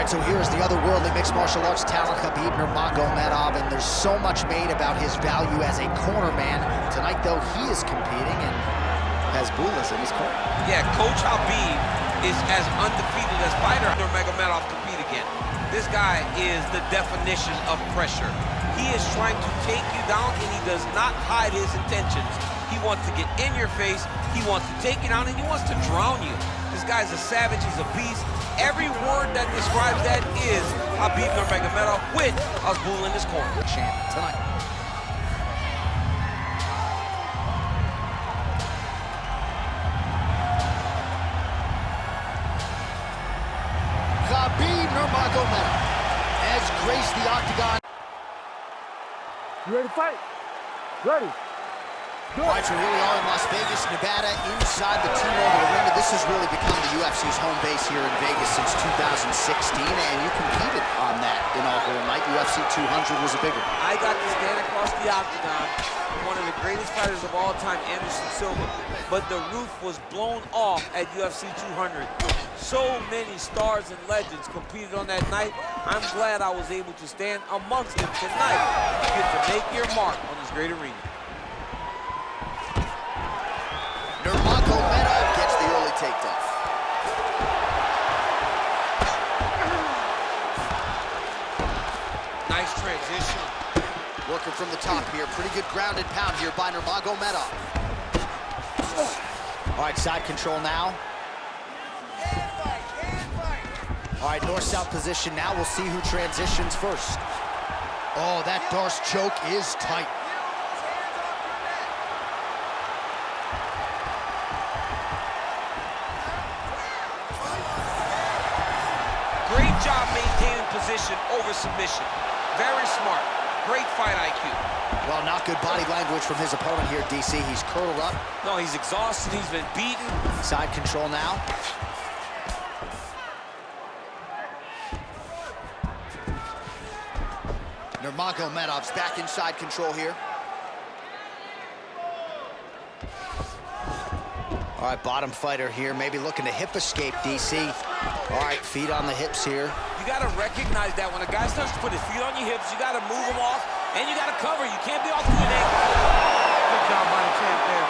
right, so here's the otherworldly mixed martial arts talent, Khabib Nurmagomedov, and there's so much made about his value as a corner man. Tonight, though, he is competing and has Bulas in his corner. Yeah, Coach Habib is as undefeated as fighter Nurmagomedov compete again. This guy is the definition of pressure. He is trying to take you down, and he does not hide his intentions. He wants to get in your face, he wants to take you down, and he wants to drown you. This guy's a savage, he's a beast. Every word that describes that is Khabib Nurmagomedov with Abdul in his corner. Champ tonight. Khabib Nurmagomedov has graced the octagon. You ready to fight? Ready. All right, so here we are in Las Vegas, Nevada, inside the T-Mobile Arena. This has really become the UFC's home base here in Vegas since 2016, and you competed on that inaugural night. UFC 200 was a big one. I got to stand across the octagon with one of the greatest fighters of all time, Anderson Silva, but the roof was blown off at UFC 200. So many stars and legends competed on that night. I'm glad I was able to stand amongst them tonight to get to make your mark on this great arena. Nurmagomedov gets the early takedown. Nice transition. Working from the top here. Pretty good grounded pound here by Nurmagomedov. All right, side control now. All right, north-south position now. We'll see who transitions first. Oh, that Darce choke is tight. Great job maintaining position over submission. Very smart. Great fight IQ. Well, not good body language from his opponent here, DC. He's curled up. No, he's exhausted. He's been beaten. Side control now. Nurmagomedov's back inside control here. All right, bottom fighter here, maybe looking to hip escape, DC. All right, feet on the hips here. You got to recognize that when a guy starts to put his feet on your hips, you got to move him off, and you got to cover. You can't be off to an ankle. Good job by the champ there.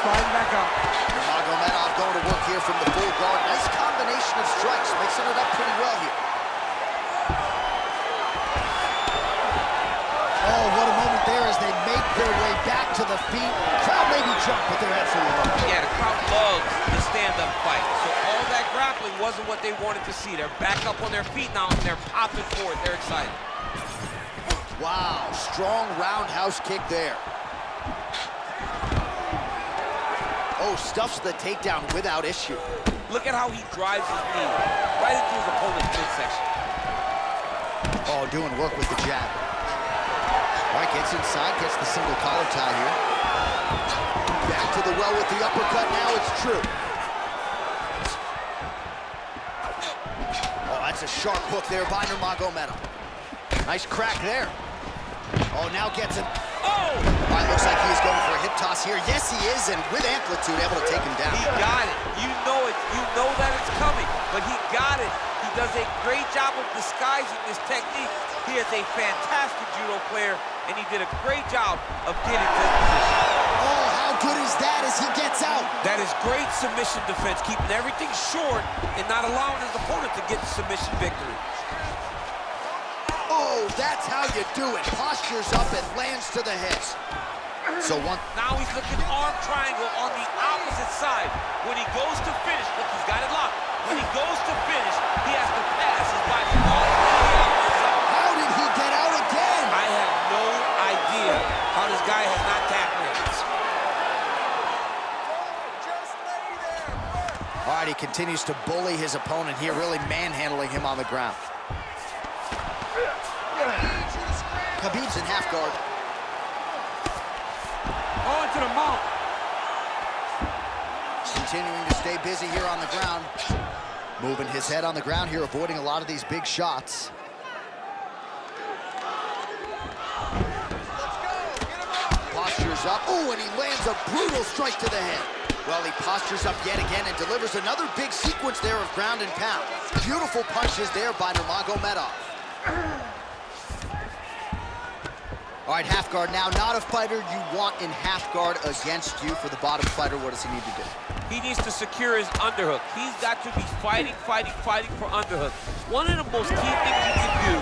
Sliding back out. Nurmagomedov going to work here from the full guard. Nice combination of strikes, mixing it up pretty well here. Oh, what a moment there as they make their way back to the feet. Crowd maybe jump, but they're absolutely low. Yeah, the crowd loves the stand-up fight. So all that grappling wasn't what they wanted to see. They're back up on their feet now, and they're popping forward. They're excited. Wow, strong roundhouse kick there. Oh, stuffs the takedown without issue. Look at how he drives his knee right into his opponent's midsection. Oh, doing work with the jab. All right, gets inside, gets the single collar tie here. Back to the well with the uppercut, now it's true. Oh, that's a sharp hook there by Nurmagomedov. Nice crack there. Oh, now gets it. Oh! All right, looks like he's going for a hip toss here. Yes, he is, and with amplitude, able to take him down. He got it. You know it. You know that it's coming, but he got it. He does a great job of disguising this technique. He is a fantastic judo player, and he did a great job of getting to this position. Oh, how good is that as he gets out? That is great submission defense, keeping everything short and not allowing his opponent to get the submission victory. Oh, that's how you do it. Postures up and lands to the hips. So one. Now he's looking arm triangle on the opposite side. When he goes to finish, look, he's got it locked. When he goes to finish, he has to pass his body all the way out the side. How did he get out again? I have no idea how this guy has not tapped hands. All right, he continues to bully his opponent here, really manhandling him on the ground. Khabib's in half guard. Oh, into the mount. Continuing to stay busy here on the ground. Moving his head on the ground here, avoiding a lot of these big shots. Postures up. Oh, and he lands a brutal strike to the head. Well, he postures up yet again and delivers another big sequence there of ground and pound. Beautiful punches there by Nurmagomedov. All right, half guard now. Not a fighter you want in half guard against you. For the bottom fighter, what does he need to do? He needs to secure his underhook. He's got to be fighting for underhook. One of the most key things you can do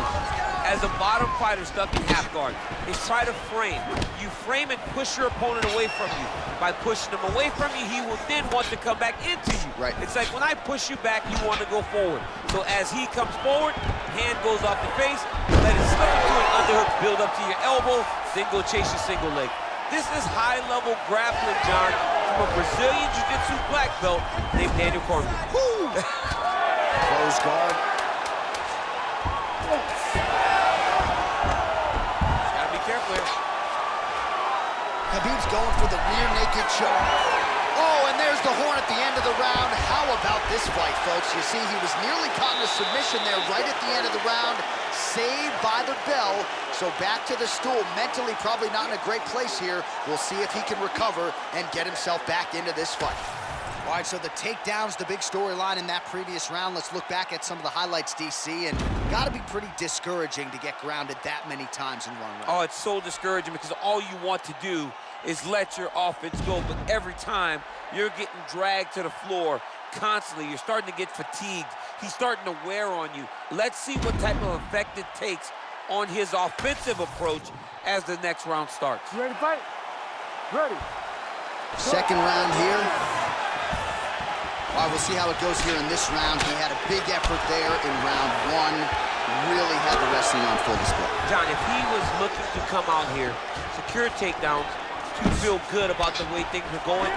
as a bottom fighter stuck in half guard is try to frame. You frame and push your opponent away from you. By pushing him away from you, he will then want to come back into you. Right. It's like when I push you back, you want to go forward. So as he comes forward, hand goes off the face, let it slip into an underhook, build up to your elbow, then go chase your single leg. This is high-level grappling, John, from a Brazilian Jiu-Jitsu black belt named Daniel Cormier. Close guard. Gotta be careful here. Khabib's going for the rear naked choke. Oh, and there's the horn at the end of the round. How about this fight, folks? You see, he was nearly caught in a submission there right at the end of the round. Saved by the bell. So back to the stool. Mentally probably not in a great place here. We'll see if he can recover and get himself back into this fight. All right, so the takedown's the big storyline in that previous round. Let's look back at some of the highlights, DC, and gotta be pretty discouraging to get grounded that many times in one round. Oh, it's so discouraging because all you want to do is let your offense go, but every time you're getting dragged to the floor constantly. You're starting to get fatigued. He's starting to wear on you. Let's see what type of effect it takes on his offensive approach as the next round starts. You ready to fight? Ready. Second round here. All right, we'll see how it goes here in this round. He had a big effort there in round one. Really had the wrestling on full display. John, if he was looking to come out here, secure takedowns, to feel good about the way things are going,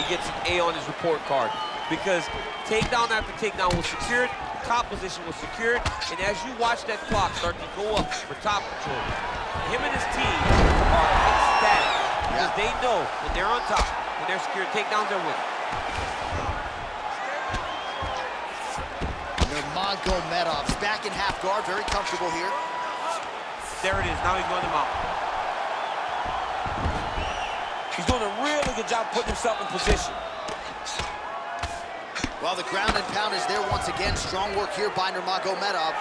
he gets an A on his report card. Because takedown after takedown was secured, top position was secured, and as you watch that clock start to go up for top control, him and his team are ecstatic because they know when they're on top, when they're secured takedowns, they're winning. Nurmagomedov's back in half guard, very comfortable here. There it is, now he's going to mount. He's doing a really good job putting himself in position. Well, the ground and pound is there once again. Strong work here by Nurmagomedov.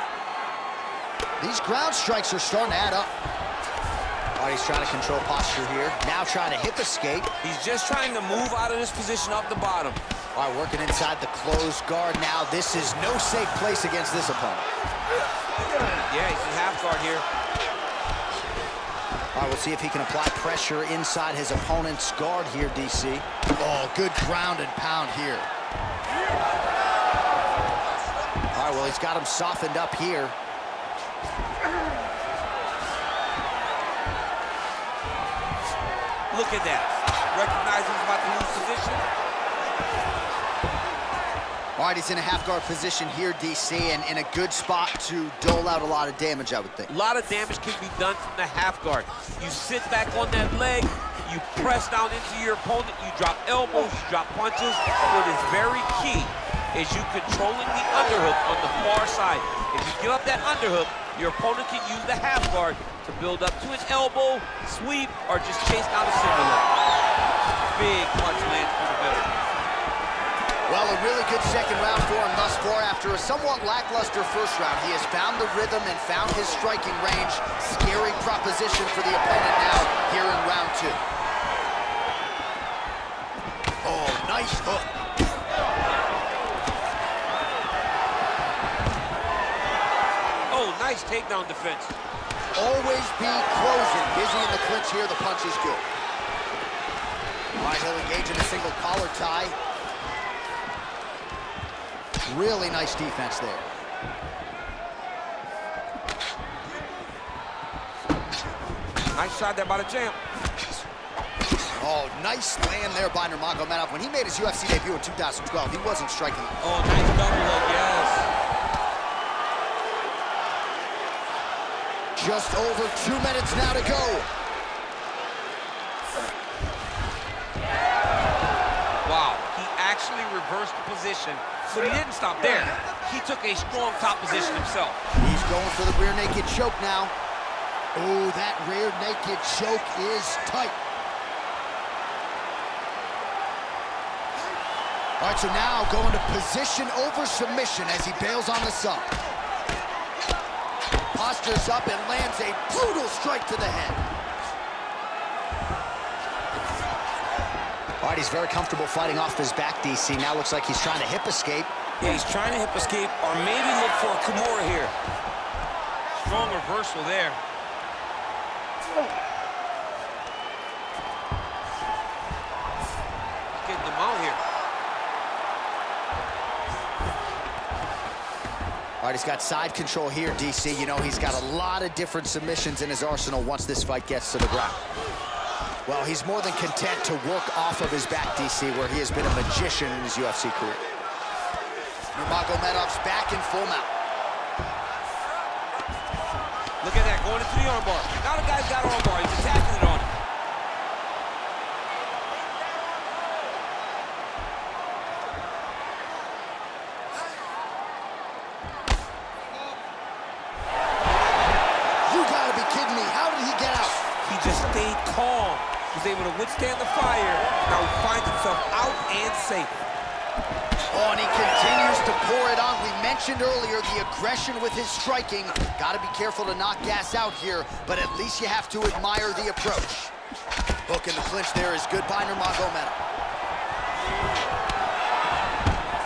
These ground strikes are starting to add up. Oh, he's trying to control posture here. Now trying to hip escape. He's just trying to move out of this position up the bottom. All right, working inside the closed guard now. This is no safe place against this opponent. Yeah, he's in half guard here. All right, we'll see if he can apply pressure inside his opponent's guard here, DC. Oh, good ground and pound here. All right, well, he's got him softened up here. Look at that. Recognize he's about to lose position. All right, he's in a half-guard position here, DC, and in a good spot to dole out a lot of damage, I would think. A lot of damage can be done from the half guard. You sit back on that leg, you press down into your opponent, you drop elbows, you drop punches. What is very key is you controlling the underhook on the far side. If you give up that underhook, your opponent can use the half guard to build up to an elbow, sweep, or just chase down a single leg. Big punch lands through the middle. Well, a really good second round for him thus far. After a somewhat lackluster first round, he has found the rhythm and found his striking range. Scary proposition for the opponent now here in round two. Oh, nice hook. Oh, nice takedown defense. Always be closing. Busy in the clinch here. The punch is good. All right, he'll engage in a single collar tie. Really nice defense there. Nice shot there by the champ. Oh, nice land there by Nurmagomedov. When he made his UFC debut in 2012, he wasn't striking. Oh, nice double hook, yes. Just over 2 minutes now to go. Wow, he actually reversed the position, but he didn't stop there. He took a strong top position himself. He's going for the rear naked choke now. Oh, that rear naked choke is tight. All right, so now going to position over submission as he bails on the sub. Postures up and lands a brutal strike to the head. All right, he's very comfortable fighting off his back, DC. Now looks like he's trying to hip escape. Yeah, he's trying to hip escape or maybe look for a Kimura here. Strong reversal there. Getting him out here. All right, he's got side control here, DC. You know, he's got a lot of different submissions in his arsenal once this fight gets to the ground. Well, he's more than content to work off of his back, DC, where he has been a magician in his UFC career. Nurmagomedov's back in full mount. Look at that, going into the armbar. Now the guy's got armbar, he's attacking it on him. You gotta be kidding me. How did he get out? He just stayed calm. Was able to withstand the fire. Now he finds himself out and safe. Oh, and he continues to pour it on. We mentioned earlier the aggression with his striking. Got to be careful to not gas out here, but at least you have to admire the approach. Hook in the clinch there is good by Nurmagomedov.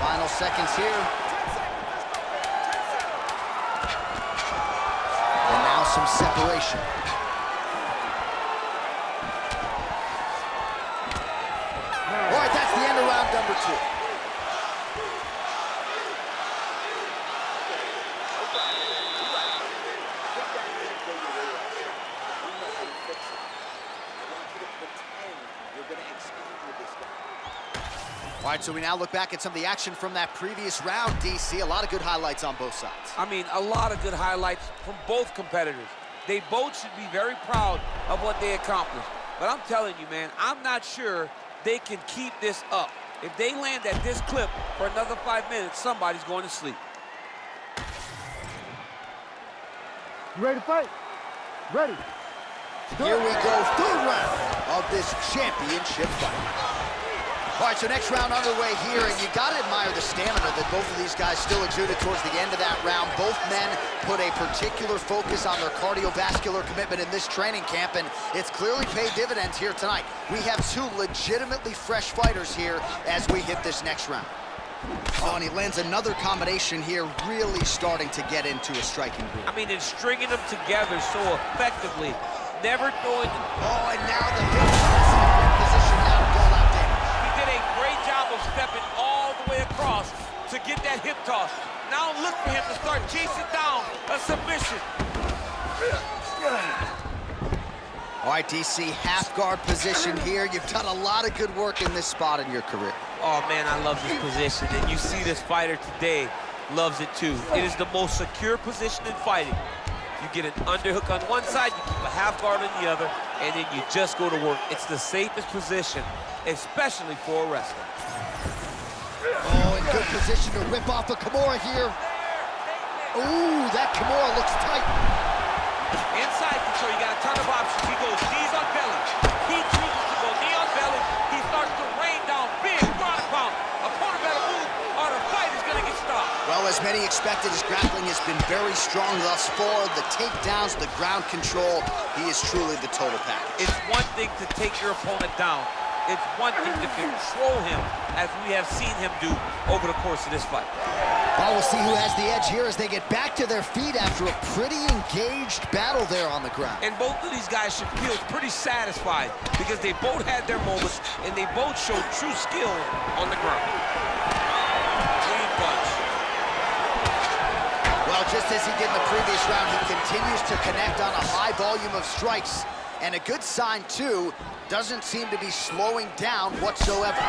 Final seconds here. And now some separation. All right, that's the end of round number 2. All right, so we now look back at some of the action from that previous round, DC. A lot of good highlights on both sides. I mean, a lot of good highlights from both competitors. They both should be very proud of what they accomplished. But I'm telling you, man, I'm not sure they can keep this up. If they land at this clip for another 5 minutes, somebody's going to sleep. You ready to fight? Ready. Here we go, third round of this championship fight. All right, so next round underway here, and you gotta admire the stamina that both of these guys still exuded towards the end of that round. Both men put a particular focus on their cardiovascular commitment in this training camp, and it's clearly paid dividends here tonight. We have two legitimately fresh fighters here as we hit this next round. Oh, and he lands another combination here, really starting to get into a striking groove. I mean, and stringing them together so effectively, never throwing... Oh, and now the hip toss in a good position now to call out damage. He did a great job of stepping all the way across to get that hip toss. Now look for him to start chasing down a submission. All right, DC, half guard position here. You've done a lot of good work in this spot in your career. Oh, man, I love this position, and you see this fighter today loves it too. It is the most secure position in fighting. You get an underhook on one side, you keep a half guard on the other, and then you just go to work. It's the safest position, especially for a wrestler. Oh, in good position to rip off a Kimura here. Ooh, that Kimura looks tight. Inside control, you got a ton of options. He goes knees on belly. He chooses to go knee on belly. He starts to rain down big ground and pound. Opponent better move or the fight is gonna get stopped. Well, as many expected, his grappling has been very strong thus far. The takedowns, the ground control, he is truly the total package. It's one thing to take your opponent down. It's one thing to control him, as we have seen him do over the course of this fight. Well, we'll see who has the edge here as they get back to their feet after a pretty engaged battle there on the ground. And both of these guys should feel pretty satisfied because they both had their moments and they both showed true skill on the ground. Clean punch. Well, just as he did in the previous round, he continues to connect on a high volume of strikes. And a good sign, too, doesn't seem to be slowing down whatsoever.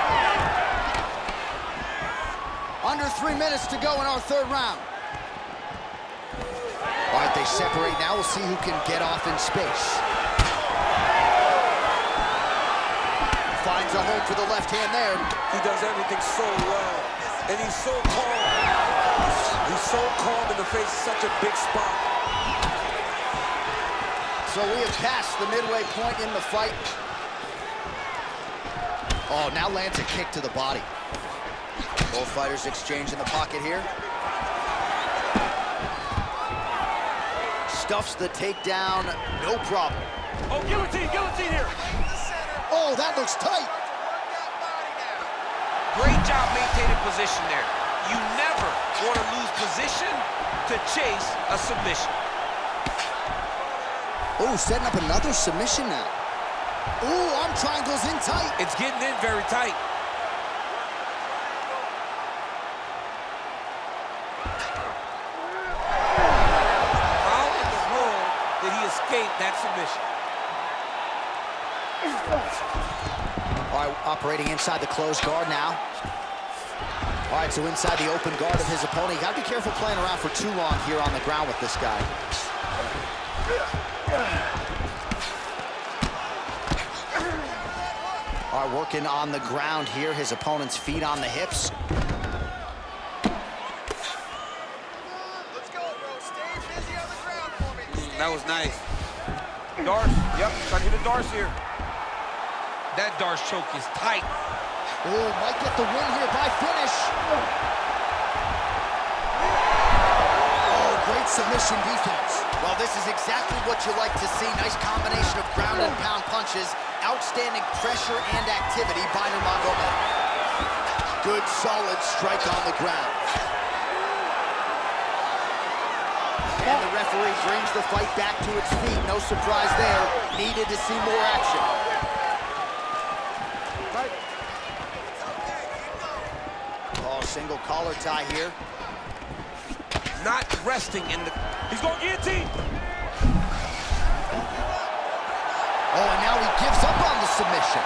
Under 3 minutes to go in our third round. All right, they separate now. We'll see who can get off in space. Finds a home for the left hand there. He does everything so well, and he's so calm. He's so calm in the face of such a big spot. So we have passed the midway point in the fight. Oh, now lands a kick to the body. Both fighters exchange in the pocket here. Stuffs the takedown, no problem. Oh, guillotine here. Oh, that looks tight. Great job maintaining position there. You never want to lose position to chase a submission. Oh, setting up another submission now. Oh, arm triangles in tight. It's getting in very tight. How in the world did he escape that submission? All right, operating inside the closed guard now. All right, so inside the open guard of his opponent. You gotta be careful playing around for too long here on the ground with this guy. All right, working on the ground here. His opponent's feet on the hips. Let's go, bro. Stay busy on the ground for me. That was nice. Darce, yep, trying to hit a Darce here. That Darce choke is tight. Oh, might get the win here by finish. Oh, great submission defense. Well, this is exactly what you like to see. Nice combination of ground and pound punches. Outstanding pressure and activity by Nurmagomedov. Good, solid strike on the ground. And the referee brings the fight back to its feet. No surprise there. Needed to see more action. Oh, single collar tie here. Not resting in the... He's going guillotine. Oh, and now he gives up on the submission.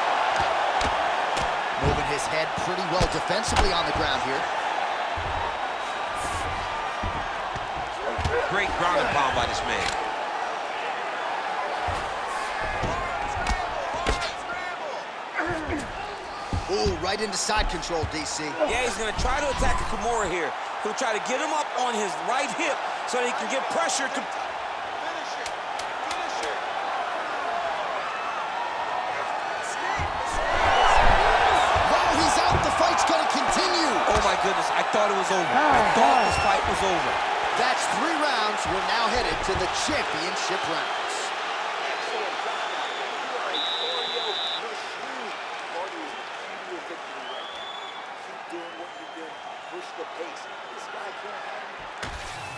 Moving his head pretty well defensively on the ground here. Great ground and pound by this man. Ooh, right into side control, DC. Yeah, he's gonna try to attack a Kimura here. He'll try to get him up on his right hip so that he can get pressure to... While he's out, the fight's gonna continue. Oh my goodness, I thought it was over. I thought this fight was over. That's 3 rounds. We're now headed to the championship rounds.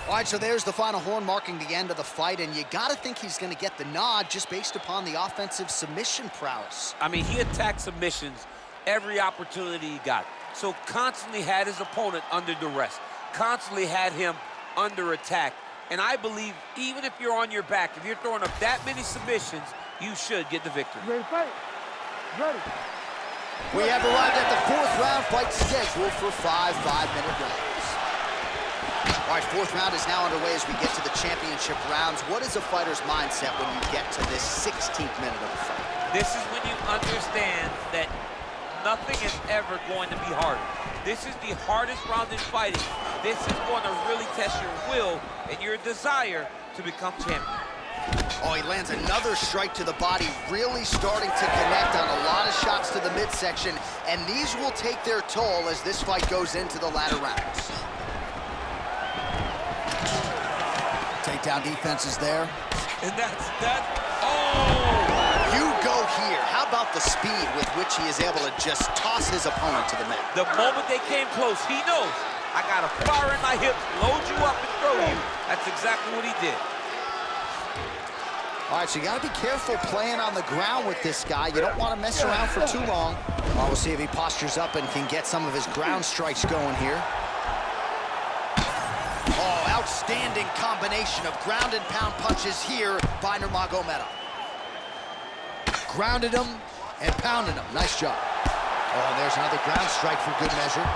All right, so there's the final horn marking the end of the fight, and you gotta think he's gonna get the nod just based upon the offensive submission prowess. I mean, he attacked submissions every opportunity he got. So constantly had his opponent under duress, constantly had him under attack. And I believe even if you're on your back, if you're throwing up that many submissions, you should get the victory. Ready to fight? Ready. We have arrived at the 4th round fight scheduled for 5 5-minute rounds. All right, 4th round is now underway as we get to the championship rounds. What is a fighter's mindset when you get to this 16th minute of the fight? This is when you understand that nothing is ever going to be harder. This is the hardest round in fighting. This is going to really test your will and your desire to become champion. Oh, he lands another strike to the body, really starting to connect on a lot of shots to the midsection, and these will take their toll as this fight goes into the latter rounds. Takedown defense is there. And that's that. Oh! You go here. How about the speed with which he is able to just toss his opponent to the mat? The moment they came close, he knows, I got a fire in my hips, load you up and throw you. That's exactly what he did. All right, so you got to be careful playing on the ground with this guy. You don't want to mess around for too long. Well, we'll see if he postures up and can get some of his ground strikes going here. Oh, outstanding combination of ground and pound punches here by Nurmagomedov. Grounded him and pounded him. Nice job. Oh, and there's another ground strike for good measure.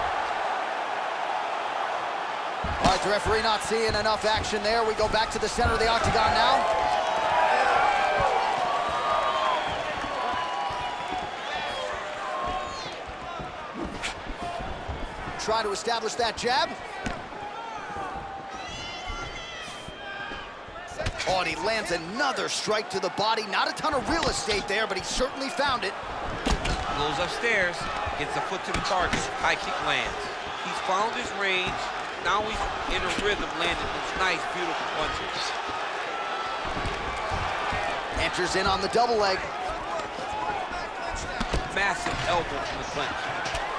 All right, the referee not seeing enough action there. We go back to the center of the octagon now. Try to establish that jab. Oh, and he lands another strike to the body. Not a ton of real estate there, but he certainly found it. Goes upstairs, gets a foot to the target. High kick lands. found his range. Now he's in a rhythm, landing those nice, beautiful punches. Enters in on the double leg. Massive elbow from the clinch.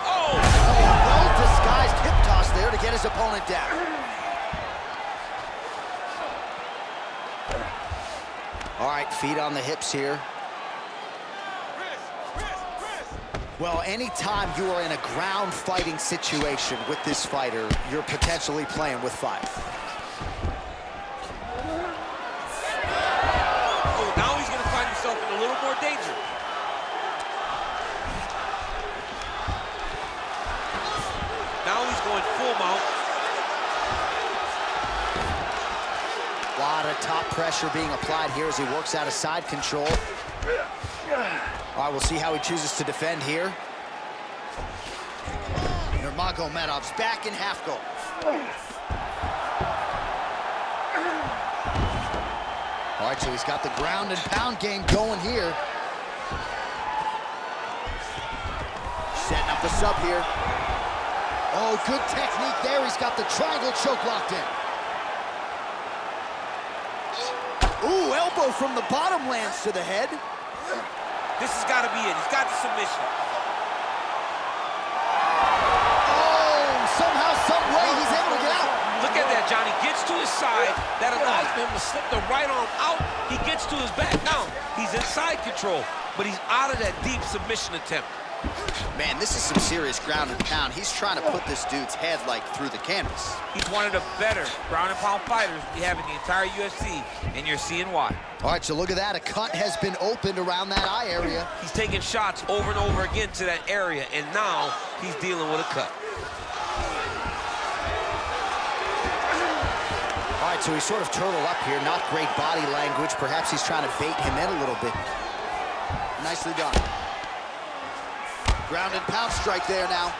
Oh! Well-disguised hip toss there to get his opponent down. All right, feet on the hips here. Well, anytime you are in a ground fighting situation with this fighter, you're potentially playing with fire. Oh, now he's going to find himself in a little more danger. Now he's going full mount. A lot of top pressure being applied here as he works out of side control. All right, we'll see how he chooses to defend here. Nurmagomedov's back in half guard. All right, so he's got the ground and pound game going here. Setting up a sub here. Oh, good technique there. He's got the triangle choke locked in. Ooh, elbow from the bottom lands to the head. This has got to be it. He's got the submission. Oh, somehow, some way, he's able to get out. Look at that, Johnny. Gets to his side. That allows him to slip the right arm out. He gets to his back. Now, he's in side control, but he's out of that deep submission attempt. Man, this is some serious ground and pound. He's trying to put this dude's head, like, through the canvas. He's one of the better ground and pound fighters we have in the entire UFC, and you're seeing why. All right, so look at that. A cut has been opened around that eye area. He's taking shots over and over again to that area, and now he's dealing with a cut. All right, so he's sort of turtled up here. Not great body language. Perhaps he's trying to bait him in a little bit. Nicely done. Ground and pound strike there now.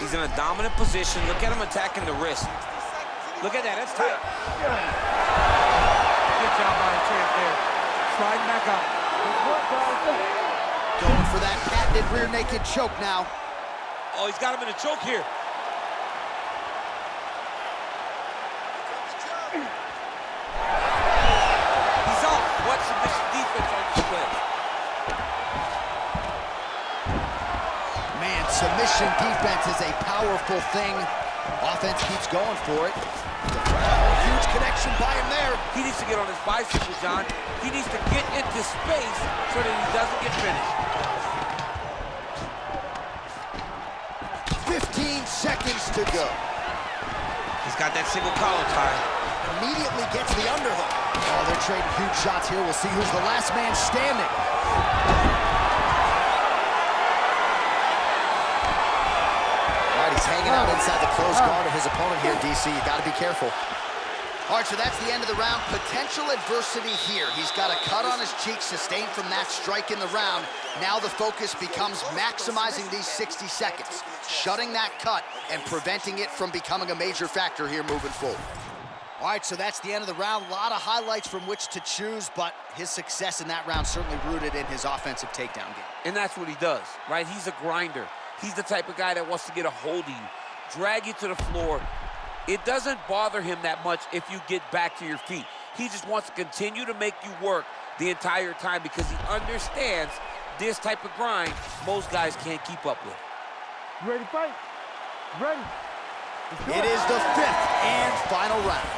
He's in a dominant position. Look at him attacking the wrist. Look at that, that's tight. Good job by the champ there. Sliding back up. Going for that patented rear naked choke now. Oh, he's got him in a choke here. He's off. What submission defense on display? Man, submission defense is a powerful thing. Offense keeps going for it. Huge connection by him there. He needs to get on his bicycle, John. He needs to get into space so that he doesn't get finished. 15 seconds to go. He's got that single collar tie. Immediately gets the underhook. Oh, they're trading huge shots here. We'll see who's the last man standing. All right, he's hanging out inside the closed guard of his opponent here, DC. You got to be careful. All right, so that's the end of the round. Potential adversity here. He's got a cut on his cheek sustained from that strike in the round. Now the focus becomes maximizing these 60 seconds, shutting that cut and preventing it from becoming a major factor here moving forward. All right, so that's the end of the round. A lot of highlights from which to choose, but his success in that round certainly rooted in his offensive takedown game. And that's what he does, right? He's a grinder. He's the type of guy that wants to get a hold of you, drag you to the floor. It doesn't bother him that much if you get back to your feet. He just wants to continue to make you work the entire time because he understands this type of grind most guys can't keep up with. You ready to fight? Ready. It is the 5th and final round.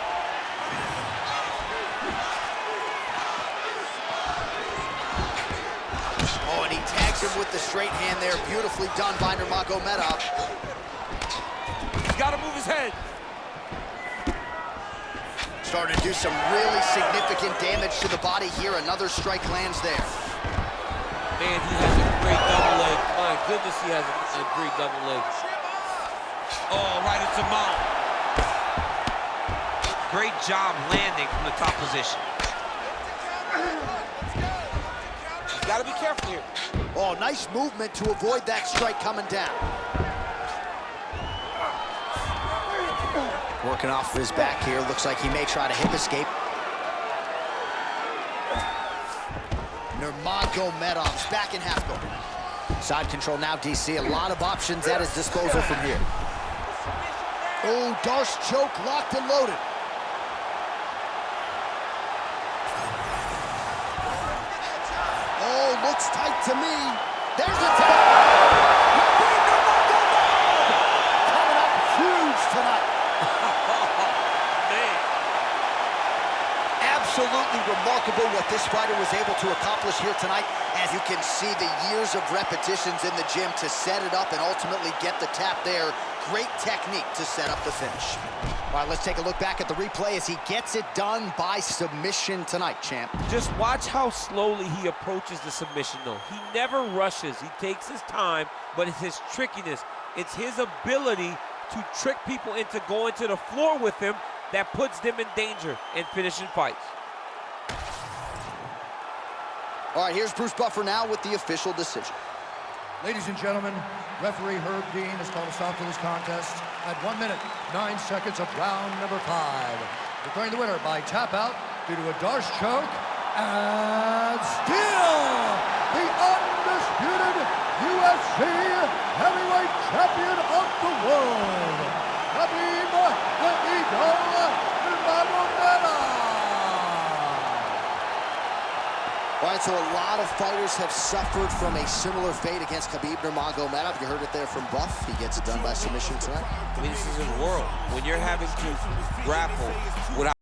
Oh, and he tags him with the straight hand there. Beautifully done by Nurmagomedov. He's got to move his head. Starting to do some really significant damage to the body here. Another strike lands there. Man, he has a great double leg. My goodness, he has a great double leg. Oh, right into mount. Great job landing from the top position. You gotta be careful here. Oh, nice movement to avoid that strike coming down. Working off of his back here. Looks like he may try to hip escape. Nurmagomedov's back in half guard. Side control now, DC. A lot of options at his disposal from here. Oh, Darce choke locked and loaded. Oh, looks tight to me. There's the tap. Coming up huge tonight. Man. Absolutely remarkable what this fighter was able to accomplish here tonight. As you can see, the years of repetitions in the gym to set it up and ultimately get the tap there. Great technique to set up the finish. All right, let's take a look back at the replay as he gets it done by submission tonight, champ. Just watch how slowly he approaches the submission, though. He never rushes. He takes his time, but it's his trickiness. It's his ability to trick people into going to the floor with him that puts them in danger and finishing fights. All right, here's Bruce Buffer now with the official decision. Ladies and gentlemen, referee Herb Dean has called a stop to this contest at 1 minute, 9 seconds of round number 5. Declaring the winner by tap out due to a Darce choke, and still the undisputed UFC heavyweight champion of the world, Khabib Nurmagomedov. All right, so a lot of fighters have suffered from a similar fate against Khabib Nurmagomedov. You heard it there from Buff. He gets it done by submission tonight. I mean, this is his world. When you're having to grapple without